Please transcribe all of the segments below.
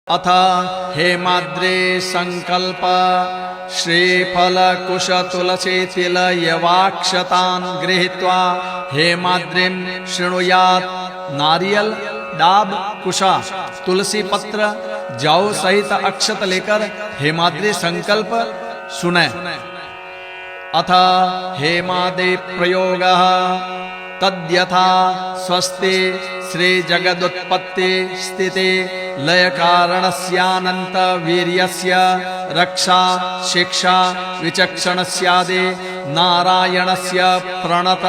अथ हेमाद्रे संकल्प श्रीफलकुशतुलसीतिलयवाक्षतान् गृहीत्वा हेमाद्रिं शृणुयात्। नारियल, डाब, कुशा, तुलसी पत्र, जौ सहित अक्षत लेकर हेमाद्रि संकल्प सुने। अथ हेमादे प्रयोगः तद्यथा स्वस्ति श्री जगदुत्पत्ति स्थिति लय कारणस्यानंत वीर्यस्य रक्षा शिक्षा विचक्षणस्यादि नारायणस्य प्रणत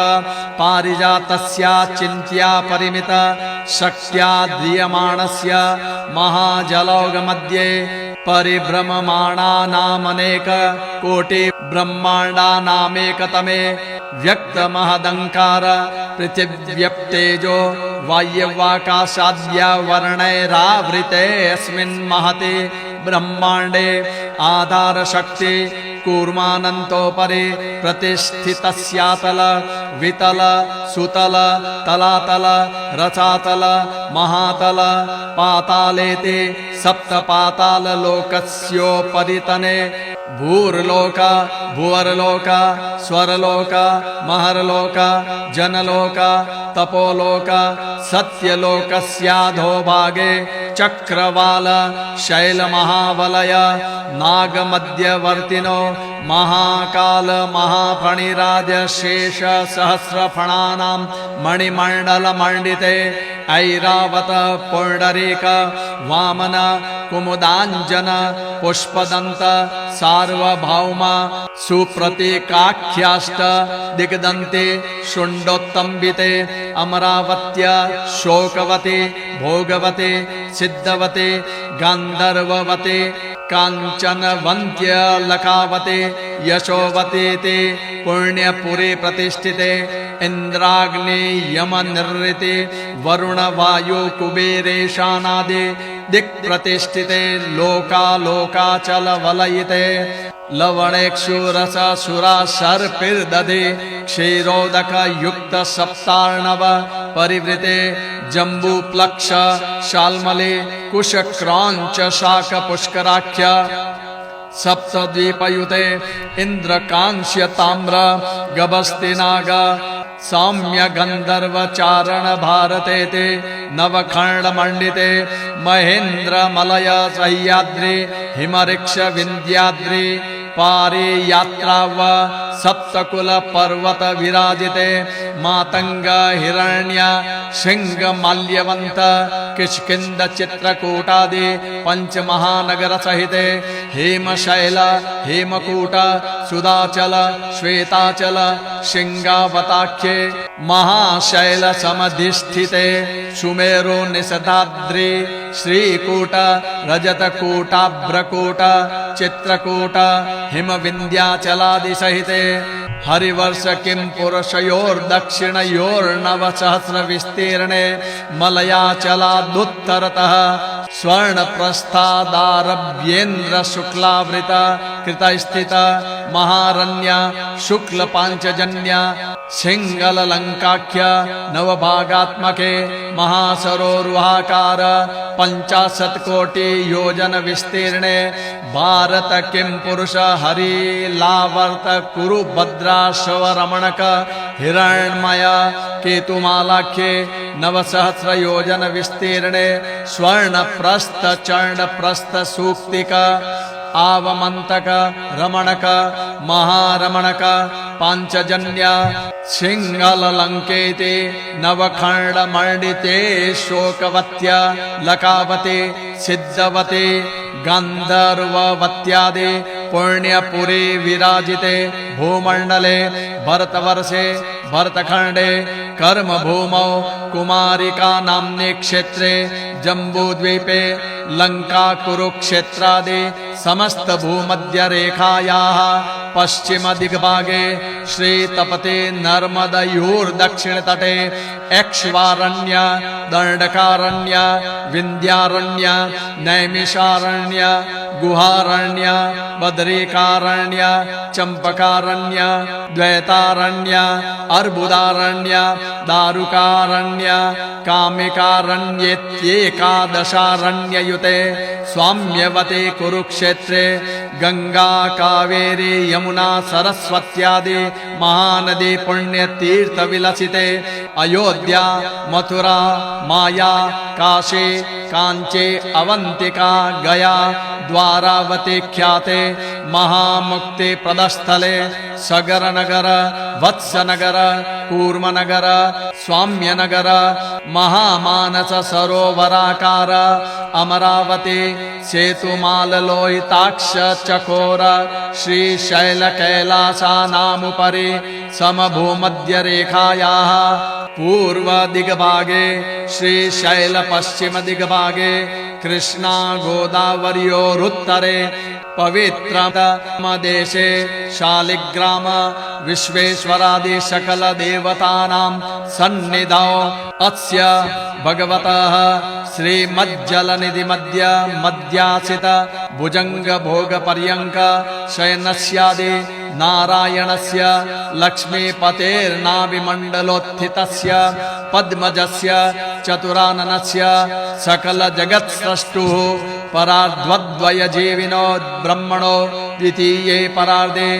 पारिजातस्य चिन्त्या परिमित शक्त्या ध्रियमाणस्य महाजलौघमध्ये परिभ्रममाणानामनेक कोटि ब्रह्माण्डानामेकतमे व्यक्तमहदङ्कार पृथिव्यप्तेजो वायव्याकाशाद्या वर्णैरावृते अस्मिन् महते ब्रह्माण्डे आधारशक्ति कूर्मानन्तोपरि प्रतिष्ठितस्यातल वितल सुतल तलातल रसातल महातल पातालेते सप्तपाताललोकस्योपरितने भूर्लोक भुवर्लोक स्वरलोक महर्लोक जनलोक तपोलोक सत्यलोकस्याधोभागे चक्रवाल शैलमहावलय नागमध्यवर्तिनो महाकाल महाफणिराज शेष सहस्रफणानां मणिमण्डलमण्डिते ऐरावत पुण्डरीक वामन कुमुदाञ्जन पुष्पदन्त सार्वभौम सुप्रतीकाख्याष्ट दिग्दन्ते शुण्डोत्तम्बिते अमरावत्या शोकवते भोगवते सिद्धवते गान्धर्ववते काञ्चनवन्त्य लकावते यशोवते ते पुण्यपुरे प्रतिष्ठिते इन्द्राग्नि यम निर्ऋते वरुण वायु कुबेरेशानादि दिक्प्रतिष्ठिते लोकालोकाचल वलयिते लवणेक्षुरस सुरा सर्पिर्दधे क्षीरोदक युक्त सप्तार्णव परिवृते जम्बूप्लक्ष शाल्मले कुशक्रांच शाक पुष्कराख्य सप्तद्वीपयुते इंद्रकांस्य ताम्र गभस्तिनाग सौम्य गंधर्व चारण भारते ते नवखंड मंडिते महेंद्र मलय सह्याद्रि हिमरिक्ष विंध्याद्रि पारे यात्रा व सप्तकुल पर्वत विराजिते मातंग हिरण्य सिंह माल्यवंत किष्किंद चित्रकूटादि पंच महानगर सहिते हेमशैल हेमकूट सुदाचल श्वेताचल सिंगावताख्ये महाशैल समधिष्ठिते सुमेरु निषदाद्रि श्रीकूट रजतकूटाभ्रकूट चित्रकूट हिम विंध्याचलादि सहिते हरिवर्ष किं पुरुषयोर्दक्षिणयोर्नव सहस्र विस्तीर्णे मलयाचलादुत्तरतः स्वर्ण प्रस्थादारभ्येन्द्र शुक्लावृत कृतस्थित महारण्य शुक्ल पांचजन्य सिंगल लंकाख्य नवभागात्मके महासरोरुहाकार 50 कोटि योजन विस्तीर्णे भारत किं पुरुष हरि लावर्त कुरु भद्राशव रमणक हिरण्मय केतुमालाख्ये 900 योजन विस्तीर्णे स्वर्ण प्रस्थ चर्ण प्रस्थ सूक्तिक आवमंतक रमणक महारमणक पांचजन्य सिंगल लंकेते नवखंड मंडिते शोकवत्य लकावते सिद्धवते गांधर्ववत्यादि पुण्यपुरे विराजिते भूमंडले भरतवर्षे भरतखंडे कर्मभूमौ कुमारिका नाम्ने क्षेत्रे जम्बूद्वीपे लंका कुरुक्षेत्रादि समस्त भूमध्य रेखायाः पश्चिम दिग्भागे श्रीतपते नर्मदयोर्दक्षिणतटे एक्ष्वारण्य दण्डकारण्य विन्ध्यारण्य नैमिषारण्य गुहारण्य बद्रिकारण्य चंपकारण्य द्वैतारण्य अर्बुदारण्य दारुकारण्य कामिकारण्येत्येकादशारण्ययुते स्वाम्यवते कुरुक्षेत्रे गंगा कावेरी यमुना सरस्वत्यादि महानदी पुण्यतीर्थ विलसिते अयोध्या मथुरा माया काशी कांची अवंतिका गया द्वारावती ख्याते महामुक्ति प्रदस्थले सगरनगर वत्सनगर कूर्मनगर स्वाम्यनगर महामानस सरोवराकार अमरावती सेतुमाललोहिताक्ष चकोर श्रीशैल कैलासानामुपरि समभूमध्यरेखायाः पूर्व दिग्भागे श्रीशैल पश्चिम दिग्भागे कृष्णा गोदावर्योरुत्तरे पवित्रतमदेशे शालिग्राम विश्वेश्वरादि सकल देवतानां सन्निधौ अस्य भगवतः श्रीमज्जलनिधि मध्यासित भुजंग भोग पर्यंक शयनस्यादि नारायणस्य लक्ष्मीपतेर्नाभिमण्डलोत्थितस्य पद्मजस्य चतुराननस्य सकल जगत्स्रष्टुः परार्ध्वद्वयजीविनो ब्रह्मणो द्वितीये परार्धे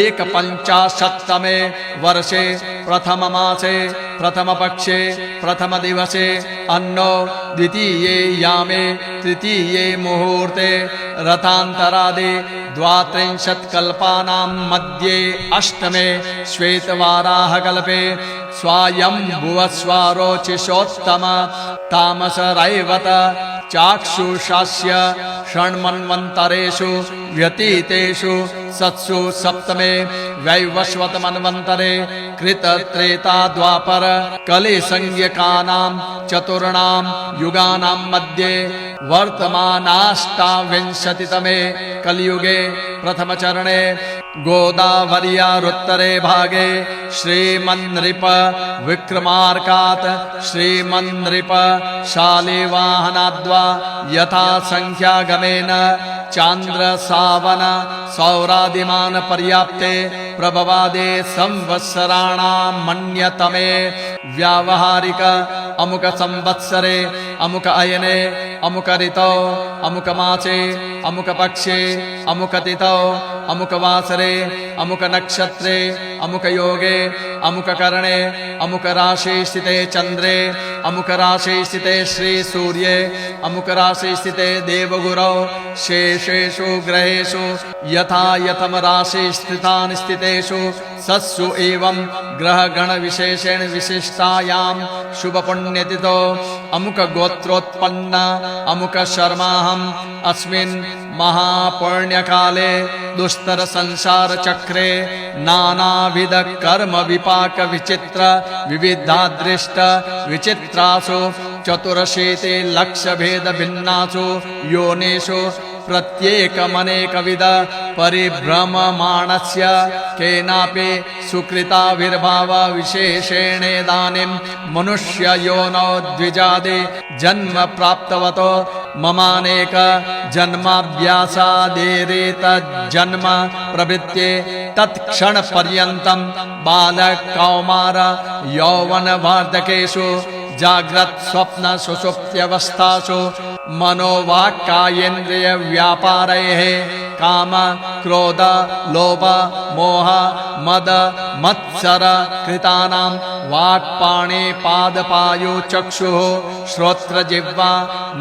एकपञ्चाशत्तमे वर्षे प्रथम मासे प्रथम पक्षे प्रथम दिवसे अन्नो द्वितीये यामे तृतीये मुहूर्ते रथान्तरादि द्वात्रिंशत्कल्पानां मध्ये अष्टमे श्वेतवाराहकल्पे स्वायम्भुवस्वारोचिषोत्तम तामसरैवत चाक्षुषास्य षण्मन्वन्तरेषु व्यतीतेषु सत्सु सप्तमे वैवस्वतमन्वन्तरे कृतत्रेता द्वापर कलिसंज्ञकानां चतुर्णां युगानां मध्ये वर्तमानाष्टाविंशतितमे कलियुगे प्रथमचरणे गोदावर्यारुत्तरे भागे श्रीमन्नृप विक्रमार्कात् श्रीमन्नृप शालिवाहनाद्वा यथा संख्यागमेन चांद्र सावन सौरादिमान पर्याप्ते प्रभवादे संवत्सराणां मन्यतमे व्यावहारिक अमुक संवत्सरे अमुक अयने अमुक ऋतौ अमुक मासे अमुक पक्षे अमुक तिथौ अमुक वासरे अमुक नक्षत्रे अमुक योगे अमुक करणे अमुक राशि स्थिते चंद्रे अमुक राशि स्थिते श्री सूर्ये अमुक राशि स्थिते देवगुरौ शेषेषु ग्रहेषु यथा यथम राशि स्थितान् स्थितेषु सत्सु एवं ग्रह गण विशेषेण विशिष्टायां शुभ पुण्यतिथौ अमुक गोत्रोत्पन्न अमुक शर्माहम् अस्मिन् महापुण्यकाले दुस्तर संसार चक्रे नानाविध कर्म विपाक विचित्र विविधादृष्ट विचित्रासु चतुरशीति लक्ष भेद भिन्नासु योनिषु प्रत्येकमनेकविध परिभ्रममाणस्य केनापि सुकृताविर्भाव विशेषेणेदानीं मनुष्ययोनौ द्विजादि जन्म प्राप्तवतो ममानेक जन्माभ्यासादेरेतज्जन्म प्रवृत्ते तत्क्षण पर्यन्तं बालक कौमार यौवन वार्धकेषु जाग्रत स्वप्न सुषुप्त्यवस्थासु मनोवाक्कायेन्द्रिय व्यापारैः काम क्रोध लोभ मोह मद मत्सर कृतानां वाक्पाणि पादपायु चक्षुः श्रोत्र जिह्वा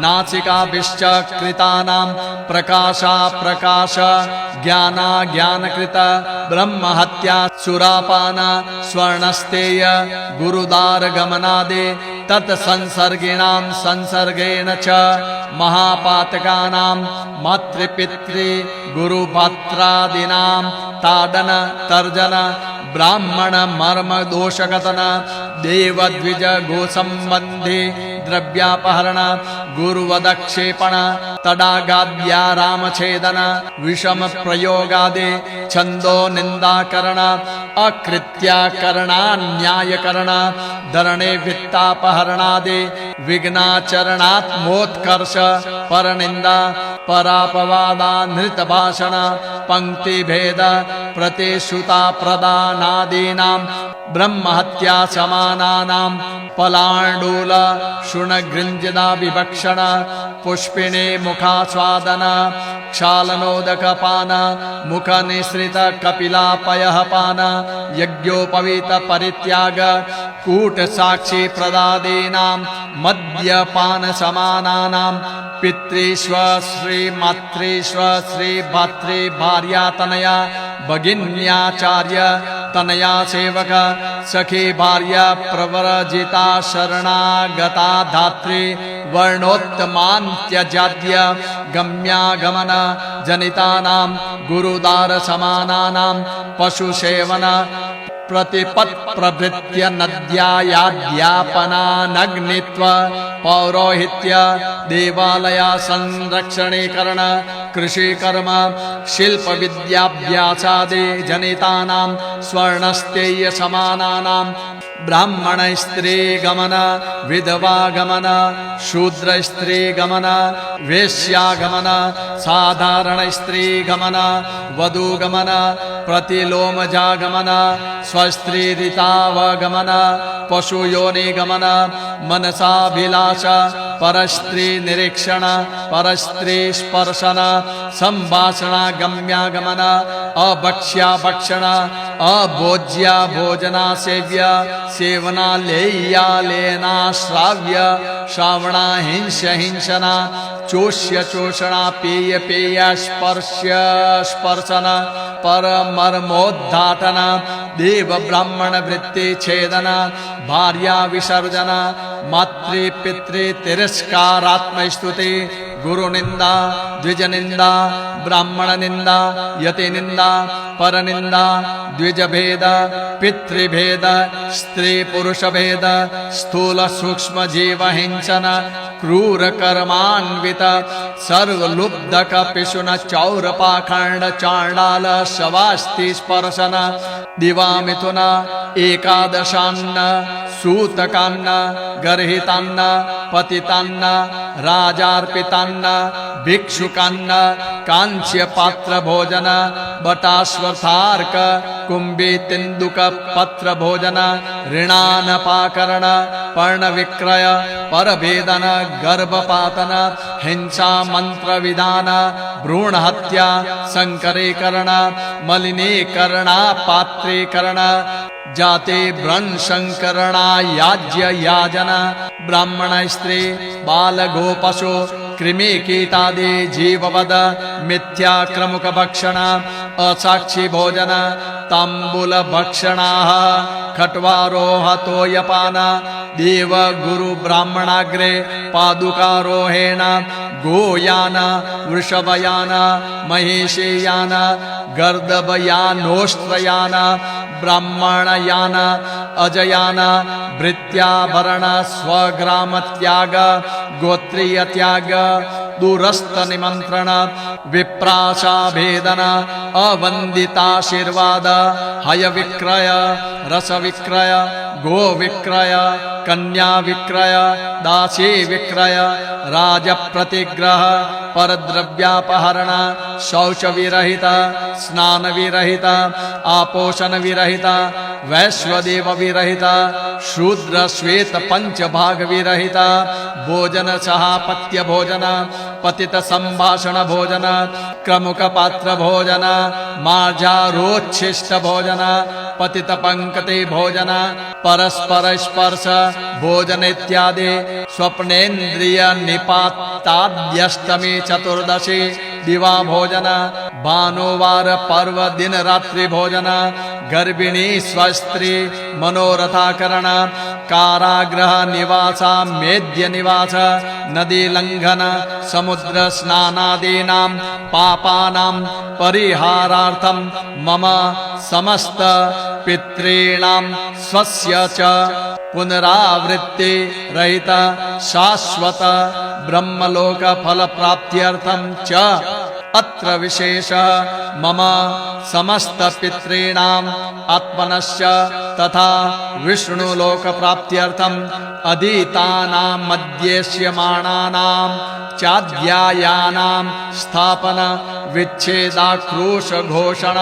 नासिकाभिश्च कृतानां प्रकाशा प्रकाश ज्ञाना ज्ञानकृत ब्रह्महत्या सुरापान स्वर्णस्तेय गुरुदार गमनादि तत्संसर्गिणां संसर्गेण च महापातकानां मातृपितृ गुरुपात्रादीनां ताडन तर्जन ब्राह्मण मर्म दोषकथन देवद्विज गोसंबंधी द्रव्यापहरण गुरुवदक्षेपण तडागाद्या रामछेदन विषम प्रयोगादि छंदो निंदाकरण अकृत्याकरणान्यायकरण धरणे वित्तापहरणादि विघ्नाचरणात्मोत्कर्ष परनिंदा परापवादा नृत भाषण पंक्ति भेद प्रतिश्रुता प्रदानादीनां ब्रह्महत्या समानानां पलाण्डूल शुनगृञ्जिदा विभक्षण पुष्पिणे मुखास्वादन क्षालनोदकपान मुखनिसृत कपिलापयः पान यज्ञोपवीत परित्याग कूटसाक्षी प्रदादीनां मद्यपान समानानां पितृष्व श्रीमातृष्व श्रीभातृ भार्यातनया भगिन्याचार्य तनया सेवक सखी भार्या प्रव्रजिता शरणागता धात्री वर्णोत्तमान्त्यजाद्य गम्यागमन जनितानां गुरुदार समानानां पशुसेवन प्रतिपत् प्रभृत्य नद्यायाद्यापनानग्नित्व पौरोहित्य देवालय संरक्षणीकरण कृषिकर्म शिल्प विद्याभ्यासादि जनितानां स्वर्णस्तेय समानानां ब्राह्मण स्त्री गमन विधवा गमन शूद्र स्त्री गमन वेश्या गमन साधारण स्त्री गमन वधू गमन प्रतिलोमजा गमन स्वस्त्री ऋतावगमन पशुयोनि गमन मनसाभिलाष परस्त्री निरीक्षण परस्त्री स्पर्शन संभाषण गम्यागमन अभक्ष्या भक्षण अभोज्या भोजना सेव्य सेवना लेया लेना श्राव्य श्रावणा हिंस हिंसना चोष्य चोषणा पेय पेय स्पर्श्य स्पर्शन परमर्मोद्धाटन देव ब्राह्मण वृत्ति छेदन भार्या विसर्जन मातृ पितृ तिरस्कारात्म स्तुति गुरु निंदा द्विज निंदा ब्राह्मण निंदा यति निंदा पर निंदा द्विज भेद पितृभेद स्त्री पुरुष भेद स्थूल सूक्ष्म जीव हिंसन क्रूर कर्मान्वित सर्वलुब्धक पिशुन चौर पाखंड चांडाल शवास्ति स्पर्शन दिवा मिथुन एकादशान्न सूतकान्न गर्हितान्न पतितान्न राजार्पितान्न भिक्षुकान्न कांस्य पात्र भोजन बटाश्वर्थार्क कुंभी तिंदुक पत्र भोजन ऋणानपाकरण पर्ण विक्रय परभेदन गर्भपातन हिंसा मंत्र विधान भ्रूण हत्या संकरीकरण मलिनीकरणा पात्रीकरण जाते ब्रंशंकरणा याज्य याजन ब्राह्मण स्त्री बाल गोपशु कृमि कीटादि जीववद मिथ्या क्रमुक भक्षण असाक्षी भोजन तांबूल भक्षणाः खट्वारोहतोयपान देव गुरु ब्राह्मणाग्रे पादुकारोहेण गोयान वृषभयान महिषीयान गर्दभयानोष्ट्रयान ब्राह्मणयान अजयान भृत्याभरण स्वग्रामत्याग गोत्रीयत्याग दूरस्थ निमंत्रण विप्राशा भेदन अवंदिताशीर्वाद हय विक्रय रस विक्रय गो विक्रय कन्या विक्रय दासी विक्रय राज प्रतिग्रह परद्रव्यापहरण शौच विरहित स्नान विरहित आपोषण विरहित वैश्वदेव विरहित शूद्र श्वेत पंच भाग विरहित भोजन सहापत्य भोजन पतित संभाषण भोजन क्रमुक पात्र भोजन मार्जारोच्छिष्ट भोजन पतित पंक्ति भोजन परस्पर स्पर्श भोजन इत्यादि स्वप्नेन्द्रिय निपाताद्यष्टमी चतुर्दशी दिवा भोजन भानुवार पर्व दिन रात्रि भोजन गर्भिणी स्वस्त्री मनोरथाकरण कारागृह निवास मेद्य निवास नदी लंघन समुद्र स्नानादीनां पापानां परिहारार्थं मम समस्त पितॄणां स्वस्य च पुनरावृत्ति रहित शाश्वत ब्रह्मलोक फल प्राप्त्यर्थं च अत्र विशेष मम समस्त पितॄणाम् आत्मनश्च तथा विष्णुलोक प्राप्त्यर्थं अधीतानां मध्येष्यमाणानां चाध्यायानां स्थापन विच्छेदाक्रोश घोषण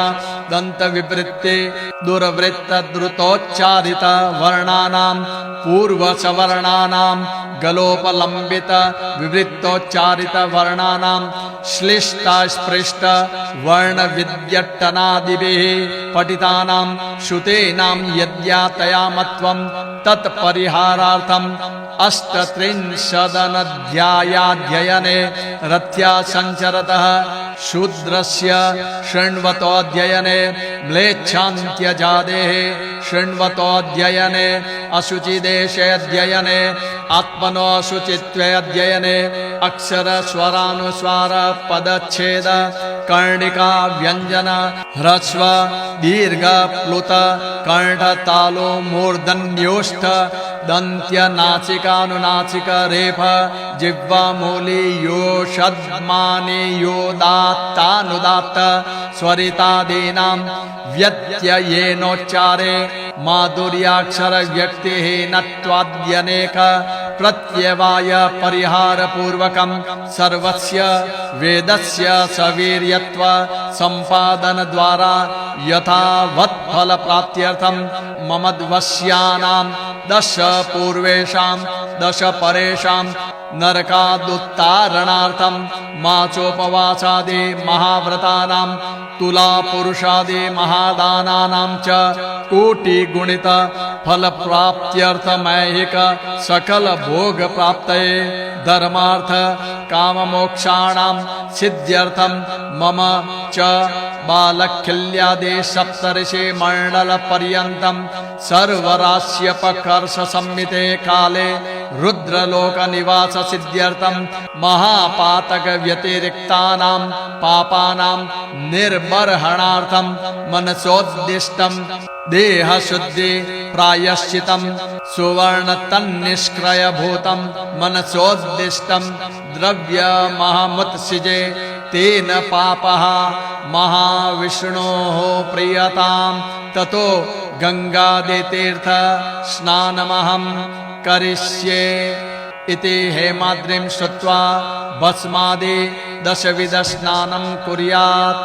दंत विवृत्ति दुर्वृत्त द्रुतोच्चारित वर्णानां पूर्व सवर्णानां गलोपलंबित विवृत्तोच्चारित वर्णानां श्लिष्ट स्पृष्ट वर्ण विद्यट्टनादिभिः पठितानां श्रुतेनां यद्यातयामत्वं तत्परिहारार्थम् अष्टत्रिंशदनध्यायाध्ययने रथ्या सञ्चरतः शूद्रस्य शृण्वतोऽध्ययने म्लेच्छान्त्यजादेः शृण्वतोऽध्ययने अशुचिदेशे अध्ययने आत्मनो अशुचित्वे अध्ययने अक्षर स्वरानुस्वार पदच्छेद कर्णिका व्यंजन ह्रस्व दीर्घ प्लुत कंठ तालो मूर्धन्योष्ठ दंत्य नासिकानुनासिक रेफ जिह्वा मूली योषद्मानि योदात्तानुदात्त स्वरितादीनां व्यत्ययेनोच्चारे माधुर्याक्षर व्यक्तिः नत्वाद्यनेक प्रत्यवाय परिहार पूर्वकं सर्वस्य वेदस्य सवीर्यत्व संपादन द्वारा यथावत् फल प्राप्त्यर्थं ममद्वश्यानां दश पूर्वेषां दश परेषां नरकादुत्तारणार्थं माचोपवासादि महाव्रतानां तुला पुरुषादि महादानानां च कोटिगुणित फल प्राप्त्यर्थमैहिक सकल भोग प्राप्तये धर्मार्थ काममोक्षाणां सिद्ध्यर्थं मम च बालखिल्यादि सप्तर्षि मंडल पर्यन्तं सर्वराश्यपकर्ष संमिते काले रुद्रलोक निवास सिद्ध्यर्थं महापातक व्यतिरिक्तानां पापानां निर्बर्हणार्थं मनसोद्दिष्टं देह शुद्धि प्रायश्चितं सुवर्ण तन्निष्क्रयभूतं मनसोद्दिष्टं द्रव्य महामुत्सिजे तेन पापः महाविष्णोः प्रियतां ततो गंगादितीर्थ स्नानमहं करिष्ये इति हेमाद्रिं श्रुत्वा भस्मादि दशविध स्नानं कुर्यात्।